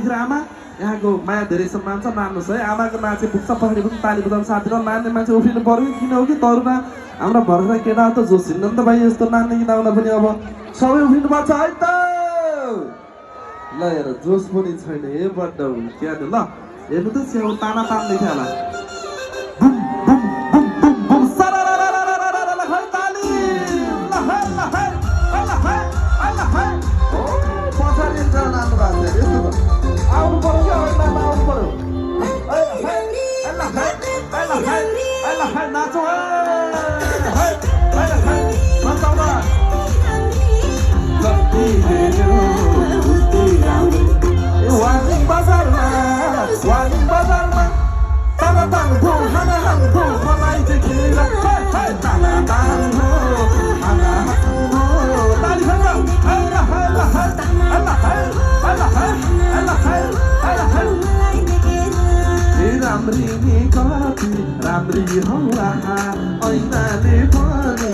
यतिखेर आमा यहाँको माया धेरै सम्मान छ मान्नुहोस् है आमाको नाचे पुग्छ पछाडि पनि ताली बजाउन साथीमा मान्ने मान्छे उफ्रिनु पर्यो किन हो कि तरुणा हाम्रा भरका केटा त जोसिन्न नि त भाइ यस्तो नाच्ने गीत आउँदा पनि अब सबै उफ्रिनु पर्छ है त ल हेर जोस पनि छैन हे बड्ड क्या ल हेर्नु त स्याउ ताना तान्दै थियो होला आउनु पर्यो क्या आउनु पर्यो नाचौँ बजारमा ताना तान भो हाना हान भो मलाई चाहिँ खेलेर ताना तान भो हाना हान भो ताली खान्छ राम्री नि कति राम्री हौ आहा ऐनाले पनि